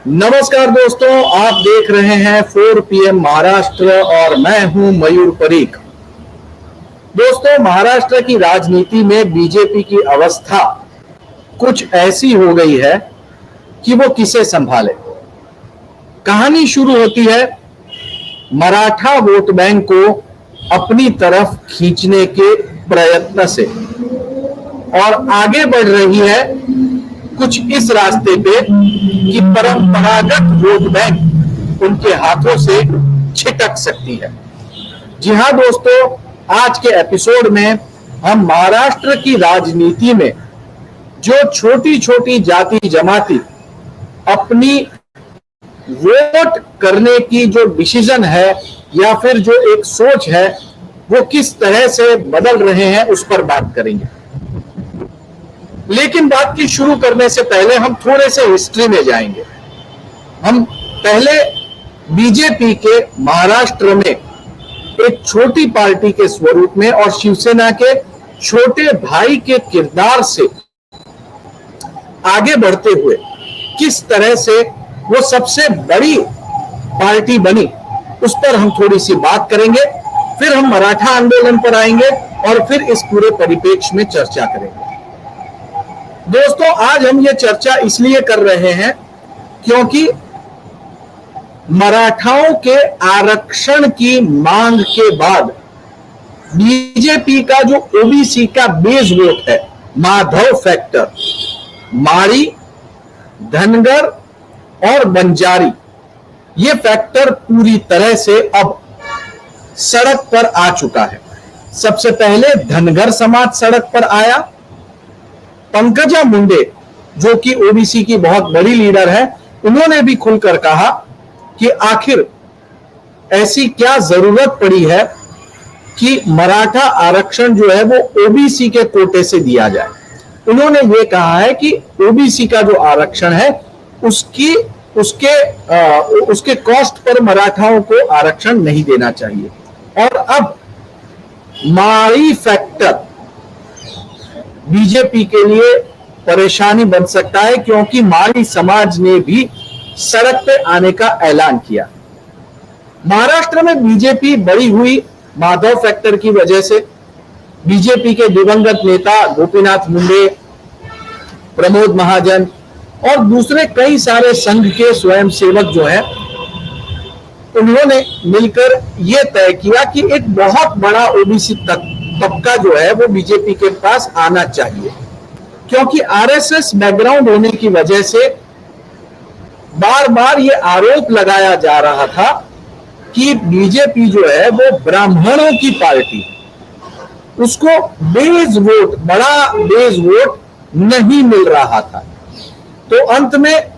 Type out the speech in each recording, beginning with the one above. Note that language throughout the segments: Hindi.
नमस्कार दोस्तों, आप देख रहे हैं 4 PM महाराष्ट्र और मैं हूं मयूर परीख। दोस्तों, महाराष्ट्र की राजनीति में बीजेपी की अवस्था कुछ ऐसी हो गई है कि वो किसे संभाले। कहानी शुरू होती है मराठा वोट बैंक को अपनी तरफ खींचने के प्रयत्न से और आगे बढ़ रही है कुछ इस रास्ते पे कि परंपरागत वोट बैंक उनके हाथों से छिटक सकती है। जी हां दोस्तों, आज के एपिसोड में हम महाराष्ट्र की राजनीति में जो छोटी छोटी जाति जमाती अपनी वोट करने की जो डिसीजन है या फिर जो एक सोच है वो किस तरह से बदल रहे हैं उस पर बात करेंगे। लेकिन बात की शुरू करने से पहले हम थोड़े से हिस्ट्री में जाएंगे। हम पहले बीजेपी के महाराष्ट्र में एक छोटी पार्टी के स्वरूप में और शिवसेना के छोटे भाई के किरदार से आगे बढ़ते हुए किस तरह से वो सबसे बड़ी पार्टी बनी उस पर हम थोड़ी सी बात करेंगे। फिर हम मराठा आंदोलन पर आएंगे और फिर इस पूरे परिप्रेक्ष्य में चर्चा करेंगे। दोस्तों, आज हम ये चर्चा इसलिए कर रहे हैं क्योंकि मराठाओं के आरक्षण की मांग के बाद बीजेपी का जो ओबीसी का बेस वोट है, माधव फैक्टर, माड़ी, धनगर और बंजारी, ये फैक्टर पूरी तरह से अब सड़क पर आ चुका है। सबसे पहले धनगर समाज सड़क पर आया। पंकजा मुंडे जो कि ओबीसी की बहुत बड़ी लीडर है, उन्होंने भी खुलकर कहा कि आखिर ऐसी क्या जरूरत पड़ी है कि मराठा आरक्षण जो है वो ओबीसी के कोटे से दिया जाए। उन्होंने ये कहा है कि ओबीसी का जो आरक्षण है उसके कॉस्ट पर मराठाओं को आरक्षण नहीं देना चाहिए। और अब माड़ी फैक्टर बीजेपी के लिए परेशानी बन सकता है क्योंकि माड़ी समाज ने भी सड़क पे आने का ऐलान किया। महाराष्ट्र में बीजेपी बड़ी हुई माधव फैक्टर की वजह से। बीजेपी के दिवंगत नेता गोपीनाथ मुंडे, प्रमोद महाजन और दूसरे कई सारे संघ के स्वयंसेवक जो हैं, उन्होंने मिलकर यह तय किया कि एक बहुत बड़ा ओबीसी तबका जो है वो बीजेपी के पास आना चाहिए, क्योंकि आरएसएस बैकग्राउंड होने की वजह से बार बार ये आरोप लगाया जा रहा था कि बीजेपी जो है वो ब्राह्मणों की पार्टी है, उसको बड़ा बेस वोट नहीं मिल रहा था। तो अंत में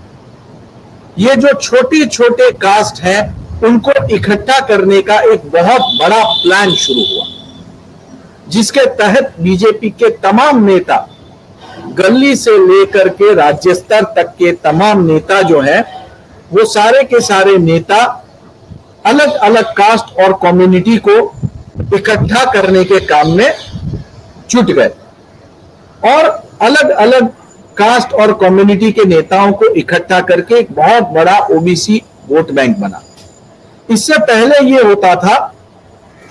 ये जो छोटे छोटे कास्ट हैं उनको इकट्ठा करने का एक बहुत बड़ा प्लान शुरू हुआ, जिसके तहत बीजेपी के तमाम नेता, गली से लेकर के राज्य स्तर तक के तमाम नेता जो हैं, वो सारे के सारे नेता अलग अलग कास्ट और कम्युनिटी को इकट्ठा करने के काम में जुट गए और अलग अलग कास्ट और कम्युनिटी के नेताओं को इकट्ठा करके एक बहुत बड़ा ओबीसी वोट बैंक बना। इससे पहले यह होता था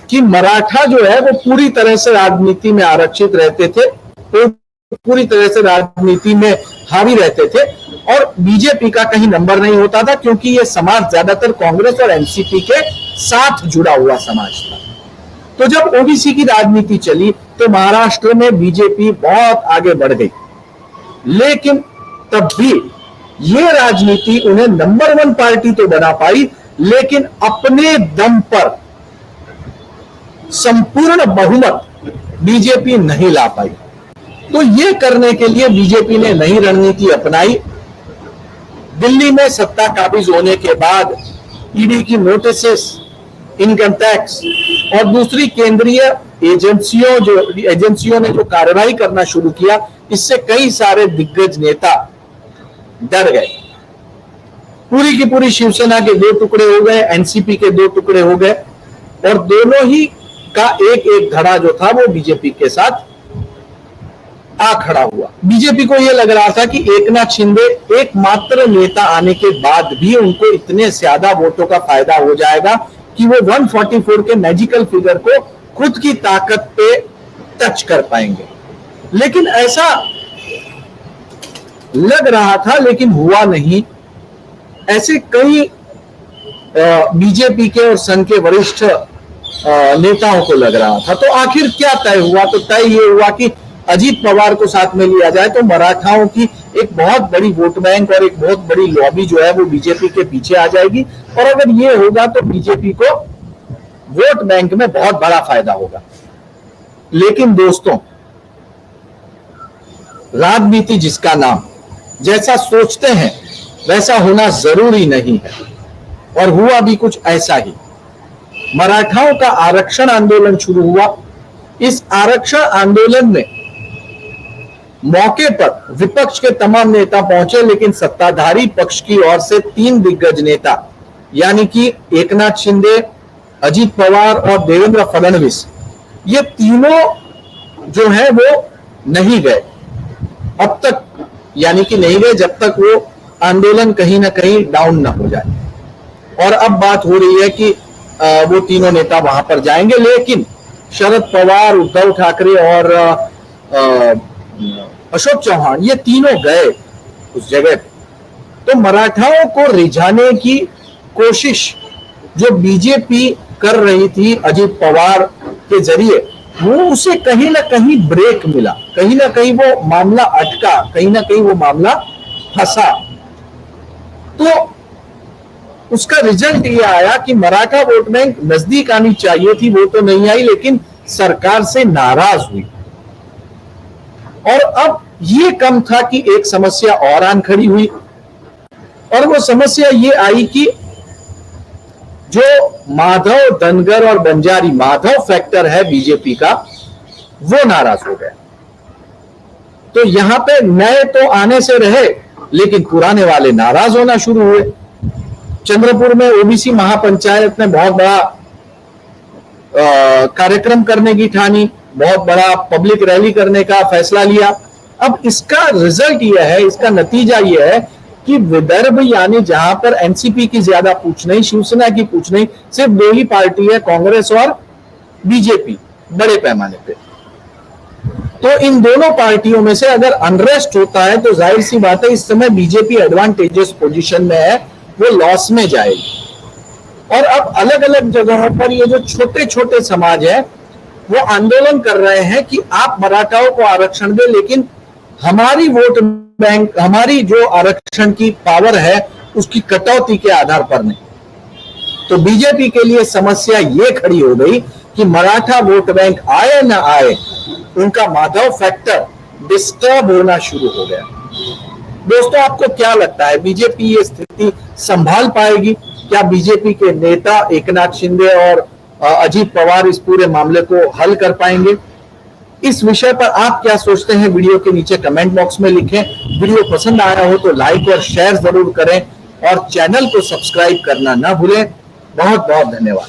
कि मराठा जो है वो पूरी तरह से राजनीति में आरक्षित रहते थे, तो पूरी तरह से राजनीति में हावी रहते थे और बीजेपी का कहीं नंबर नहीं होता था क्योंकि ये समाज ज्यादातर कांग्रेस और एनसीपी के साथ जुड़ा हुआ समाज था। तो जब ओबीसी की राजनीति चली तो महाराष्ट्र में बीजेपी बहुत आगे बढ़ गई, लेकिन तब भी ये राजनीति उन्हें नंबर 1 पार्टी तो बना पाई, लेकिन अपने दम पर संपूर्ण बहुमत बीजेपी नहीं ला पाई। तो ये करने के लिए बीजेपी ने नई रणनीति अपनाई। दिल्ली में सत्ता काबिज होने के बाद ईडी की नोटिसेस, इनकम टैक्स और दूसरी केंद्रीय एजेंसियों ने जो कार्रवाई करना शुरू किया, इससे कई सारे दिग्गज नेता डर गए। पूरी की पूरी शिवसेना के 2 टुकड़े हो गए, एनसीपी के 2 टुकड़े हो गए और दोनों ही का एक एक धड़ा जो था वो बीजेपी के साथ आ खड़ा हुआ। बीजेपी को यह लग रहा था कि एकनाथ शिंदे एकमात्र नेता आने के बाद भी उनको इतने ज्यादा वोटों का फायदा हो जाएगा कि वो 144 के मैजिकल फिगर को खुद की ताकत पे टच कर पाएंगे। लेकिन ऐसा लग रहा था, लेकिन हुआ नहीं। ऐसे कई बीजेपी के और संघ के वरिष्ठ नेताओं को लग रहा था। तो आखिर क्या तय हुआ? तो तय ये हुआ कि अजीत पवार को साथ में लिया जाए तो मराठाओं की एक बहुत बड़ी वोट बैंक और एक बहुत बड़ी लॉबी जो है वो बीजेपी के पीछे आ जाएगी, और अगर ये होगा तो बीजेपी को वोट बैंक में बहुत बड़ा फायदा होगा। लेकिन दोस्तों, राजनीति जिसका नाम, जैसा सोचते हैं वैसा होना जरूरी नहीं है, और हुआ भी कुछ ऐसा ही। मराठाओं का आरक्षण आंदोलन शुरू हुआ। इस आरक्षण आंदोलन में मौके पर विपक्ष के तमाम नेता पहुंचे, लेकिन सत्ताधारी पक्ष की ओर से 3 दिग्गज नेता यानी कि एकनाथ शिंदे, अजीत पवार और देवेंद्र फडणवीस, ये तीनों जो है वो नहीं गए अब तक, यानी कि नहीं गए जब तक वो आंदोलन कहीं ना कहीं डाउन ना हो जाए। और अब बात हो रही है कि वो तीनों नेता वहां पर जाएंगे, लेकिन शरद पवार, उद्धव ठाकरे और अशोक चौहान, ये तीनों गए उस जगह। तो मराठाओं को रिझाने की कोशिश जो बीजेपी कर रही थी अजीत पवार के जरिए, वो उसे कहीं ना कहीं ब्रेक मिला, कहीं ना कहीं वो मामला अटका, कहीं ना कहीं वो मामला फंसा। तो उसका रिजल्ट ये आया कि मराठा वोट बैंक नजदीक आनी चाहिए थी, वो तो नहीं आई, लेकिन सरकार से नाराज हुई। और अब ये कम था कि एक समस्या और आन खड़ी हुई, और वो समस्या ये आई कि जो माधव, धनगर और बंजारी माधव फैक्टर है बीजेपी का, वो नाराज हो गया। तो यहां पे नए तो आने से रहे, लेकिन पुराने वाले नाराज होना शुरू हुए। चंद्रपुर में ओबीसी महापंचायत ने बहुत बड़ा कार्यक्रम करने की ठानी, बहुत बड़ा पब्लिक रैली करने का फैसला लिया। अब इसका रिजल्ट यह है, इसका नतीजा यह है कि विदर्भ यानी जहां पर एनसीपी की ज्यादा पूछ नहीं, शिवसेना की पूछ नहीं, सिर्फ 2 ही पार्टी है, कांग्रेस और बीजेपी बड़े पैमाने पे। तो इन दोनों पार्टियों में से अगर अनरेस्ट होता है तो जाहिर सी बात है इस समय बीजेपी एडवांटेजियस पोजीशन में है, वो लॉस में जाएगी। और अब अलग अलग जगहों पर ये जो छोटे छोटे समाज है वो आंदोलन कर रहे हैं कि आप मराठाओं को आरक्षण दे, लेकिन हमारी वोट बैंक, हमारी जो आरक्षण की पावर है उसकी कटौती के आधार पर नहीं। तो बीजेपी के लिए समस्या ये खड़ी हो गई कि मराठा वोट बैंक आए ना आए, उनका माधव फैक्टर डिस्टर्ब होना शुरू हो गया। दोस्तों, आपको क्या लगता है, बीजेपी ये स्थिति संभाल पाएगी? क्या बीजेपी के नेता एकनाथ शिंदे और अजीत पवार इस पूरे मामले को हल कर पाएंगे? इस विषय पर आप क्या सोचते हैं, वीडियो के नीचे कमेंट बॉक्स में लिखें। वीडियो पसंद आया हो तो लाइक और शेयर जरूर करें, और चैनल को सब्सक्राइब करना ना भूलें। बहुत बहुत धन्यवाद।